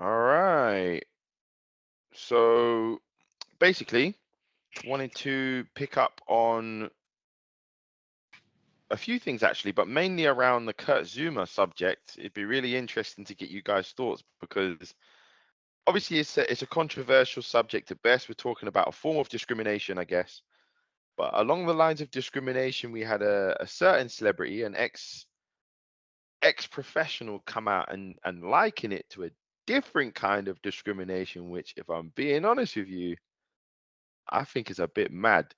All right. So basically, wanted to pick up on a few things actually, but mainly around the Kurt Zouma subject. It'd be really interesting to get you guys' thoughts because obviously it's a controversial subject at best. We're talking about a form of discrimination, I guess. But along the lines of discrimination, we had a certain celebrity, an ex-professional, come out and liken it to a different kind of discrimination, which, if I'm being honest with you, I think is a bit mad.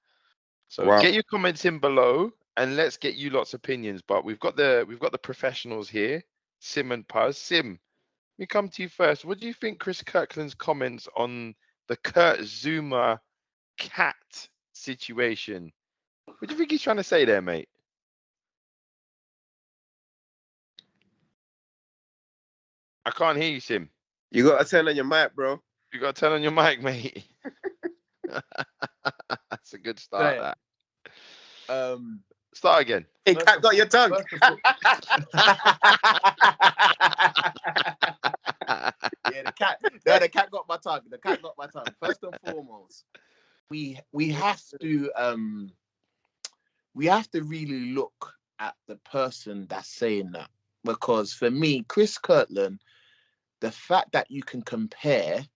So Wow. get your comments in below and let's get you lots of opinions. But we've got the professionals here, Sim and Puz. Sim, let me come to you first. What do you think Chris Kirkland's comments on the Kurt Zouma cat situation? What do you think he's trying to say there, mate? I can't hear you, Sim. You got to turn on your mic, bro. You got to turn on your mic, mate. That's a good start. Right. That. Start again. Hey, cat got your tongue. Yeah, the cat. No, the cat got my tongue. The cat got my tongue. First and foremost, we have to really look at the person that's saying that, because for me, Chris Kirkland, the fact that you can compare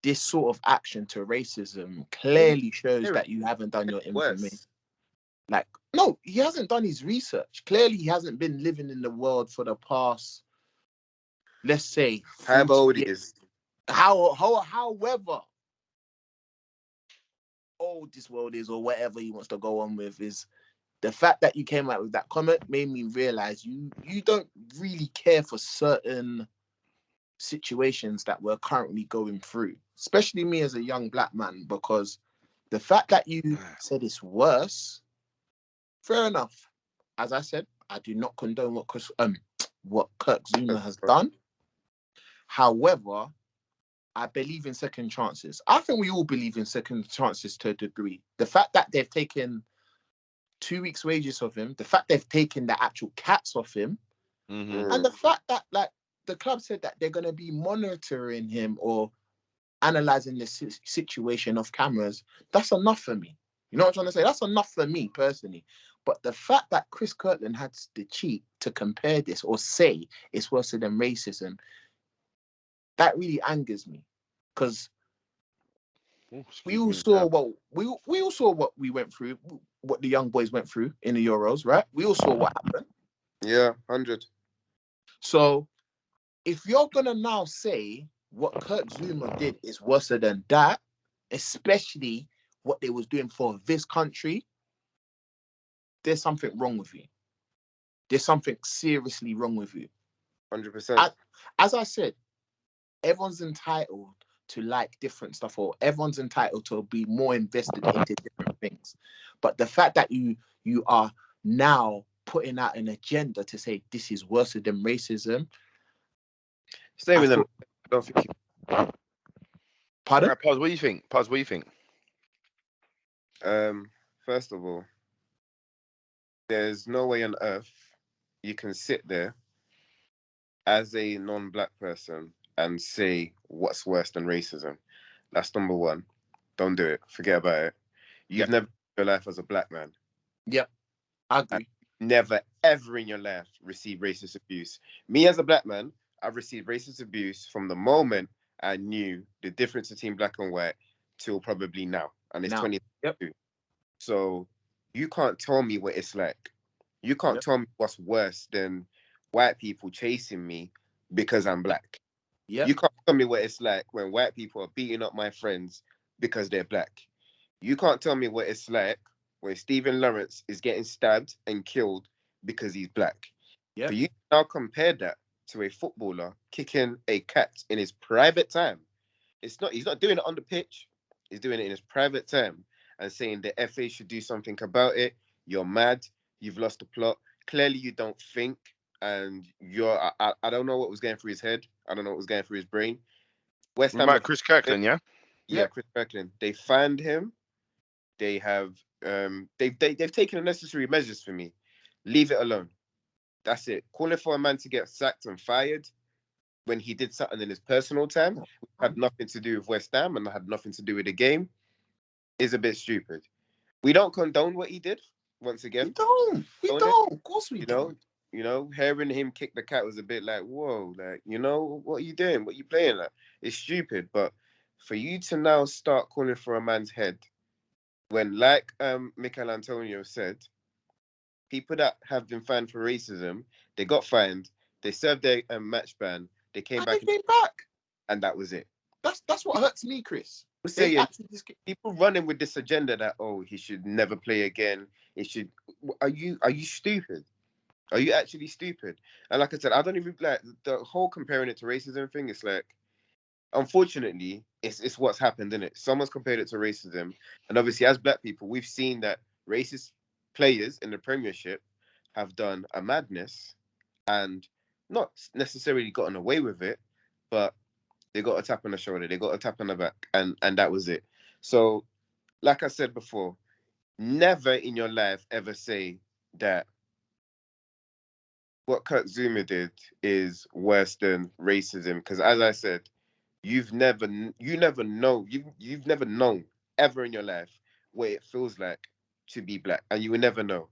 this sort of action to racism clearly shows that you haven't done your information. Like, no, he hasn't done his research. Clearly, he hasn't been living in the world for the past, let's say, How old he is. However old this world is, or whatever he wants to go on with, is the fact that you came out with that comment made me realize you don't really care for certain situations that we're currently going through, especially me as a young black man, because the fact that you said it's worse, fair enough. As I said, I do not condone what Kurt Zouma has done. However, I believe in second chances. I think we all believe in second chances to a degree. The fact that they've taken 2 weeks' wages of him, the fact they've taken the actual cats off him, and the fact that, like, the club said that they're going to be monitoring him or analysing the situation off cameras, that's enough for me. You know what I'm trying to say? That's enough for me personally. But the fact that Chris Kirkland had the cheek to compare this or say it's worse than racism, that really angers me, because we all saw what we went through, what the young boys went through in the Euros, right? We all saw what happened. Yeah, 100. So if you're gonna now say what Kurt Zouma did is worse than that, especially what they was doing for this country, there's something wrong with you. There's something seriously wrong with you. 100%. As I said, everyone's entitled to like different stuff, or everyone's entitled to be more invested into different things. But the fact that you are now putting out an agenda to say this is worse than racism. Stay with them. I don't think Pardon? Right, Puz, what do you think? Puz, what do you think? First of all, there's no way on earth you can sit there as a non-black person and say what's worse than racism. That's number one. Don't do it. Forget about it. You've never lived your life as a black man. Yep, I agree. Never, ever in your life received racist abuse. Me as a black man, I've received racist abuse from the moment I knew the difference between black and white till probably now. And it's 2022. Yep. So you can't tell me what it's like. You can't tell me what's worse than white people chasing me because I'm black. Yep. You can't tell me what it's like when white people are beating up my friends because they're black. You can't tell me what it's like when Stephen Lawrence is getting stabbed and killed because he's black. Yep. For you to now compare that to a footballer kicking a cat in his private time, he's not doing it on the pitch. He's doing it in his private time and saying the FA should do something about it. You're mad. You've lost the plot. Clearly, you don't think. And I don't know what was going through his head. I don't know what was going through his brain. West Ham. About Chris Kirkland, yeah? Yeah, Chris Kirkland. They fined him. They have they've taken the necessary measures for me. Leave it alone. That's it. Calling for a man to get sacked and fired. when he did something in his personal time, which had nothing to do with West Ham and had nothing to do with the game, is a bit stupid. We don't condone what he did. Once again, We don't. We Don't it? don't. Of course we you don't. know, hearing him kick the cat was a bit like, whoa, like, what are you doing? What are you playing at? It's stupid. But for you to now start calling for a man's head, when, like Michael Antonio said, people that have been fined for racism, they got fined, they served their match ban, they came And back, they came back. and that was it. That's what hurts me, Chris. We're They saying actually just people running with this agenda that, oh, he should never play again. He should. Are you stupid? Are you actually stupid? And like I said, I don't even like the whole comparing it to racism thing. It's like, unfortunately, it's what's happened, isn't it? Someone's compared it to racism, and obviously, as black people, we've seen that racist players in the Premiership have done a madness and not necessarily gotten away with it, but they got a tap on the shoulder, they got a tap on the back, and that was it. So, like I said before, never in your life ever say that what Kurt Zouma did is worse than racism, because as I said, you've never known ever in your life what it feels like to be black, and you will never know.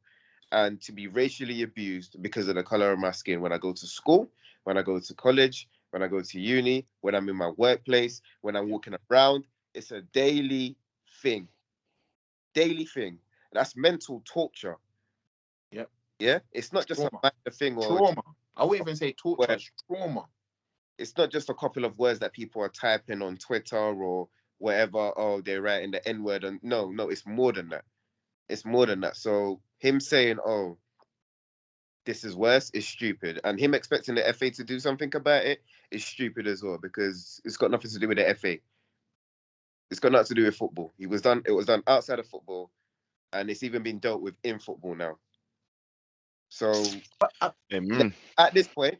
And to be racially abused because of the color of my skin when I go to school, when I go to college, when I go to uni, when I'm in my workplace, when I'm walking around, it's a daily thing. Daily thing. That's mental torture. Yep. Yeah, it's not just a Trauma. minor thing or Trauma. I wouldn't even say torture. It's trauma. it's not just a couple of words that people are typing on Twitter or whatever. Oh, they're writing the N word, and no, it's more than that. It's more than that. So him saying, "Oh, this is worse," is stupid, and him expecting the FA to do something about it is stupid as well, because it's got nothing to do with the FA. It's got nothing to do with football. It was done outside of football, and it's even been dealt with in football now. So at this point,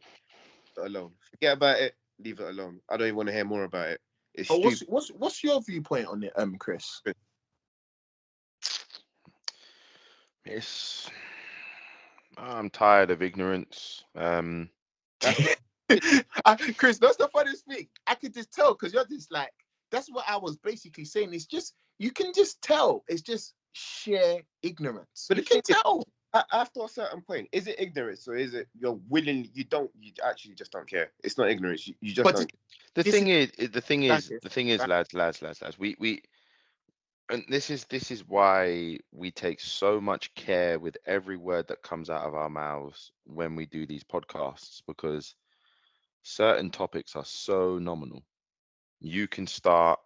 alone. Forget about it. Leave it alone. I don't even want to hear more about it. It's stupid. What's your viewpoint on it, Chris? I'm tired of ignorance. Chris, that's the funniest thing. I could just tell, because you're just like, that's what I was basically saying. It's just, you can just tell. It's just sheer ignorance. But you can tell. After a certain point, is it ignorance or is it you actually just don't care? It's not ignorance. You just don't. The thing is, lads, we and this is why we take so much care with every word that comes out of our mouths when we do these podcasts, because certain topics are so nominal. You can start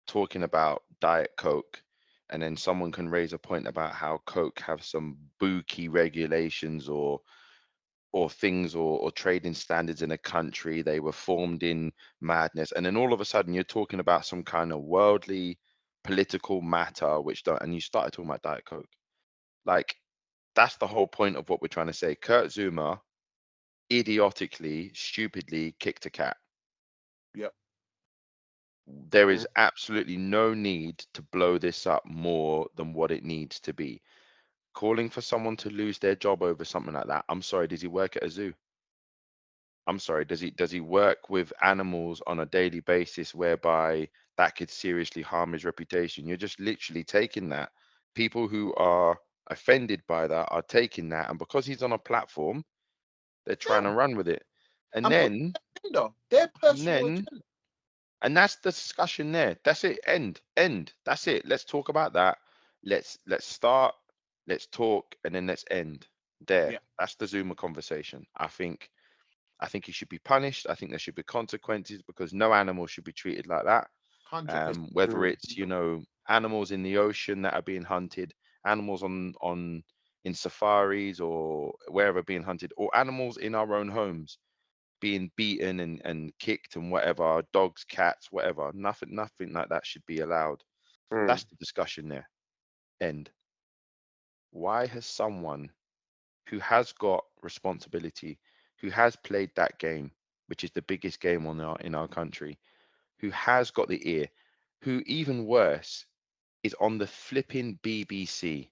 talking about Diet Coke, and then someone can raise a point about how Coke have some bookie regulations or things or trading standards in a country. They were formed in madness, and then all of a sudden you're talking about some kind of worldly political matter and you started talking about Diet Coke. Like, that's the whole point of what we're trying to say. Kurt Zouma idiotically, stupidly kicked a cat. Yep. There is absolutely no need to blow this up more than what it needs to be. Calling for someone to lose their job over something like that. I'm sorry, does he work at a zoo? I'm sorry, does he work with animals on a daily basis whereby that could seriously harm his reputation? You're just literally taking that. People who are offended by that are taking that, and because he's on a platform, they're trying to run with it. And then their personal agenda. And that's the discussion there. That's it. End. That's it. Let's talk about that. Let's start, let's talk, and then let's end there. Yeah. That's the Zouma conversation. I think he should be punished. I think there should be consequences, because no animal should be treated like that. 100%. Whether it's animals in the ocean that are being hunted, animals on in safaris or wherever being hunted, or animals in our own homes being beaten and kicked and whatever, dogs, cats, whatever. Nothing like that should be allowed. That's the discussion there. End. Why has someone who has got responsibility, who has played that game, which is the biggest game in our country, who has got the ear, who even worse is on the flipping BBC,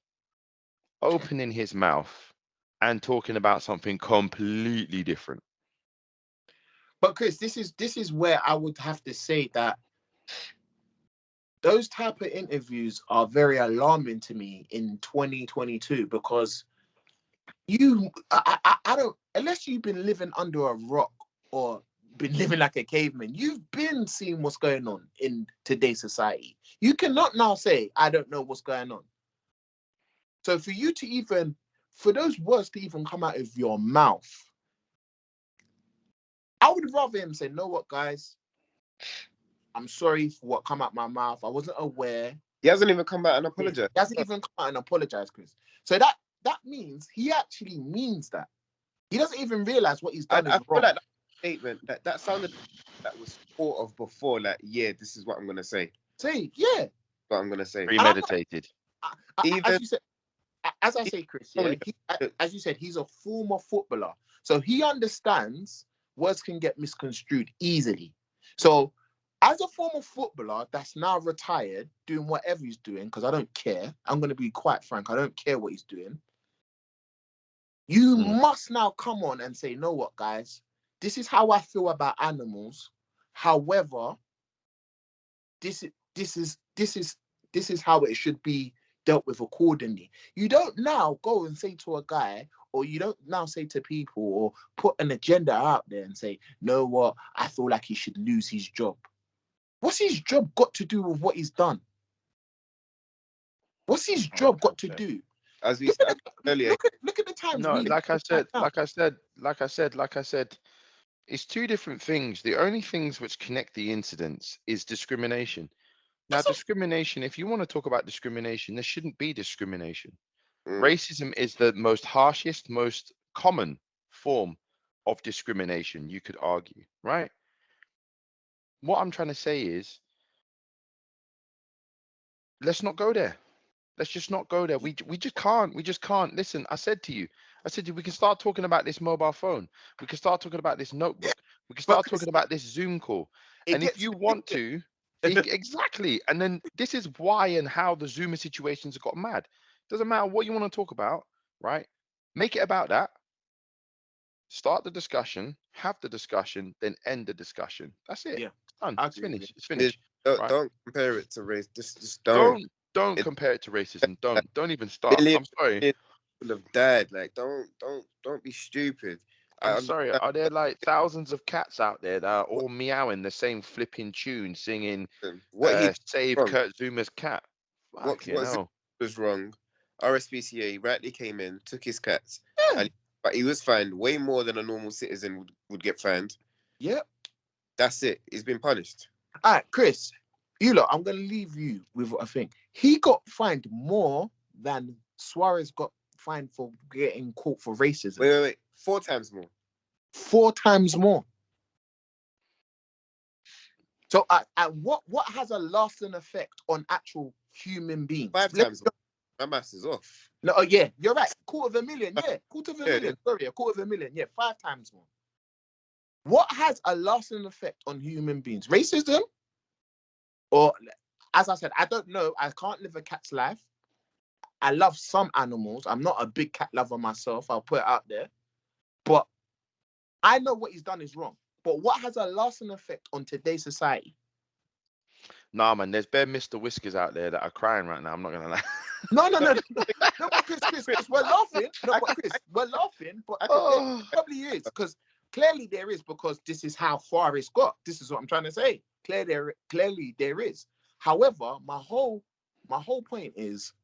opening his mouth and talking about something completely different? But Chris, this is where I would have to say that those type of interviews are very alarming to me in 2022 because I don't, unless you've been living under a rock or been living like a caveman, you've been seeing what's going on in today's society. You cannot now say, I don't know what's going on. So for those words to even come out of your mouth, I would rather him say, know what, guys, I'm sorry for what come out my mouth. I wasn't aware. He hasn't even come out and apologized. He hasn't even come out and apologized, Chris. So that means he actually means that. He doesn't even realize what he's done is I feel wrong. like that statement that sounded that was thought of before. Like, yeah, this is what I'm gonna say. Say, yeah. What I'm gonna say. Premeditated. As you said, as I say, Chris, yeah, as you said, he's a former footballer, so he understands words can get misconstrued easily. So, as a former footballer that's now retired, doing whatever he's doing, because I don't care. I'm going to be quite frank. I don't care what he's doing. You must now come on and say, know what, guys? This is how I feel about animals. However, this is how it should be dealt with accordingly. You don't now go and say to a guy, or you don't now say to people, or put an agenda out there and say, know what? I feel like he should lose his job. What's his job got to do with what he's done? What's his job got to do? As we said earlier, look at the times. No, like I said, it's two different things. The only things which connect the incidents is discrimination. Now, discrimination, if you want to talk about discrimination, there shouldn't be discrimination. Racism is the most harshest, most common form of discrimination, you could argue, right? What I'm trying to say is, let's not go there. Let's just not go there. We just can't. We just can't. Listen, I said to you, we can start talking about this mobile phone. We can start talking about this notebook. We can start talking about this Zoom call. And if you want to, exactly. And then this is why and how the Zoomer situations have got mad. Doesn't matter what you want to talk about, right? Make it about that. Start the discussion, have the discussion, then end the discussion. That's it. Yeah. It's done. It's finished. It's finished. Don't, don't compare it to race. Just don't. Don't compare it to racism. Don't even start. I'm sorry. People have died. Like, don't be stupid. I'm sorry. Are there like thousands of cats out there that are all meowing the same flipping tune, singing "Save wrong. Kurt Zuma's cat"? What was wrong? RSPCA rightly came in, took his cats, but he was fined way more than a normal citizen would get fined. Yep. That's it. He's been punished. All right, Chris, you lot, I'm going to leave you with what I think. He got fined more than Suarez got fined for getting caught for racism. Wait. 4 times more. 4 times more. So, what has a lasting effect on actual human beings? 5 times more. My maths is off. No, yeah, you're right. $250,000. Yeah, $250,000. Sorry, $250,000. Yeah, 5 times more. What has a lasting effect on human beings? Racism? Or, as I said, I don't know. I can't live a cat's life. I love some animals. I'm not a big cat lover myself. I'll put it out there. But I know what he's done is wrong. But what has a lasting effect on today's society? Nah, man, there's bare Mr. Whiskers out there that are crying right now. I'm not going to lie. No, but Chris, we're laughing. No, but Chris, we're laughing. But there probably is. Because clearly there is, because this is how far it's got. This is what I'm trying to say. Clearly there is. However, my whole point is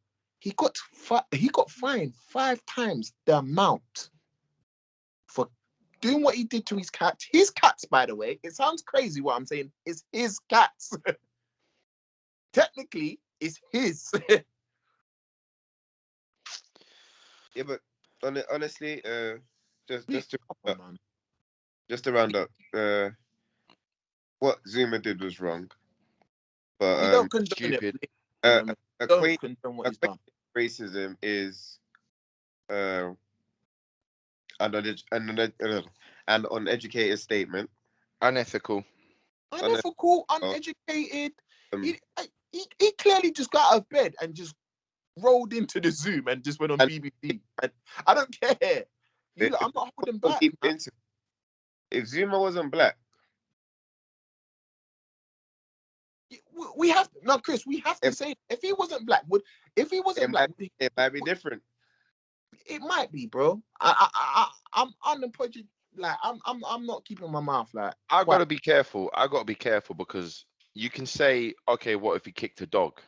he got fined 5 times the amount for doing what he did to his cats. His cats, by the way, it sounds crazy what I'm saying. It's his cats. Technically, it's his. Yeah, but honestly, just to round up, what Zuma did was wrong. But we don't condone stupid. Don't condone what he's done. Racism is an uneducated statement. Unethical, uneducated. He clearly just got out of bed and just rolled into the Zoom and just went on BBC. And I don't care. I'm not holding back. If Zuma wasn't black, we have no, Chris. We have to If- say if he wasn't black, it might be different. it might be, bro. I'm unapologetic. Like I'm not keeping my mouth like. I quiet. gotta be careful. I gotta be careful because you can say, okay, what if he kicked a dog?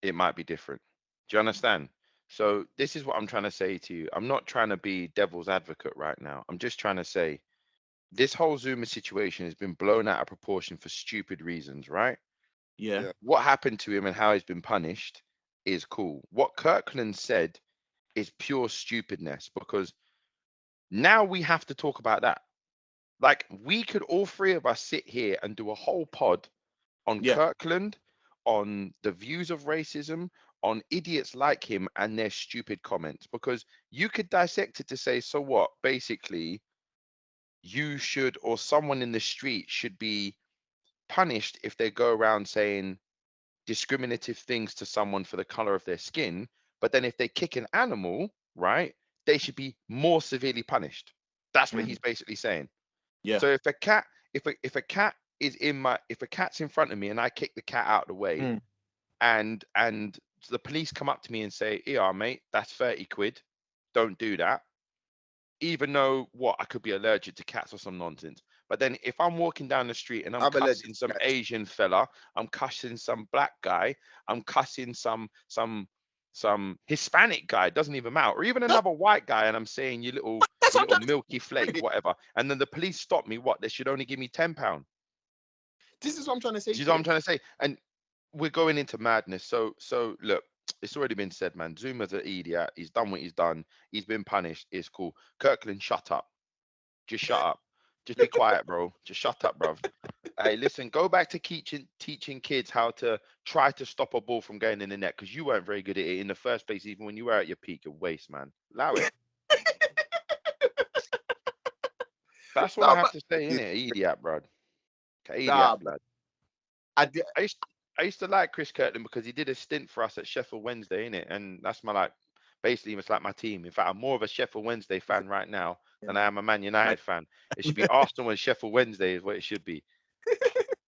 It might be different. Do you understand? So this is what I'm trying to say to you. I'm not trying to be devil's advocate right now. I'm just trying to say this whole Zuma situation has been blown out of proportion for stupid reasons, right? Yeah. Yeah. What happened to him and how he's been punished is cool. What Kirkland said is pure stupidness because now we have to talk about that. Like we could all three of us sit here and do a whole pod on Yeah. Kirkland, on the views of racism, on idiots like him and their stupid comments, because you could dissect it to say, so what? Basically, you should, or someone in the street should be punished if they go around saying discriminative things to someone for the color of their skin. But then if they kick an animal, right, they should be more severely punished. That's what he's basically saying. Yeah. So if a cat, if a cat is in my, if a cat's in front of me and I kick the cat out of the way, and the police come up to me and say, "Yeah, mate, that's 30 quid. Don't do that." Even though what I could be allergic to cats or some nonsense. But then if I'm walking down the street and I'm I'm allergic cussing to some cats. Asian fella, I'm cussing some black guy, I'm cussing some Hispanic guy, doesn't even matter, or even another white guy, and I'm saying you little milky flake, whatever. And then the police stop me, what? They should only give me £10. This is what I'm trying to say. Do you know what I'm trying to say? And we're going into madness. So look, it's already been said, man. Zuma's an idiot. He's done what he's done. He's been punished. It's cool. Kirkland, shut up. Just shut up. Just be quiet, bro. Just shut up, bro. Hey, listen, go back to teaching kids how to try to stop a ball from going in the net, because you weren't very good at it in the first place, even when you were at your peak of waste, man. Allow it. That's what I have to say, innit? Idiot, bro. Idiot, blood. I used to like Chris Kirkland because he did a stint for us at Sheffield Wednesday, innit? And that's my, like, basically it's like my team. In fact, I'm more of a Sheffield Wednesday fan right now than I am a Man United fan. It should be Arsenal and Sheffield Wednesday is what it should be.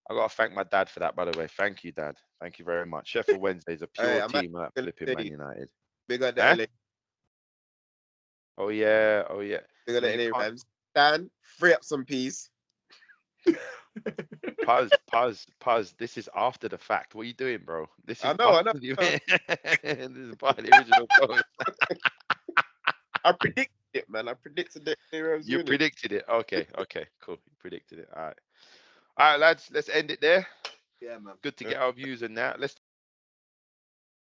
I gotta thank my dad for that, by the way. Thank you, Dad. Thank you very much. Sheffield Wednesday is a pure team like flipping Man United. Big on the LA. Oh yeah, oh yeah. Big on No, the you LA can't- Rams. Dan, free up some peas. Puz. This is after the fact. What are you doing, bro? This is I know. this is part of the original post. I predicted it, man. I predicted the Rams You winning. predicted it. Okay, cool. You predicted it. All right, lads. Let's end it there. Yeah, man. Good to get our views on that. Let's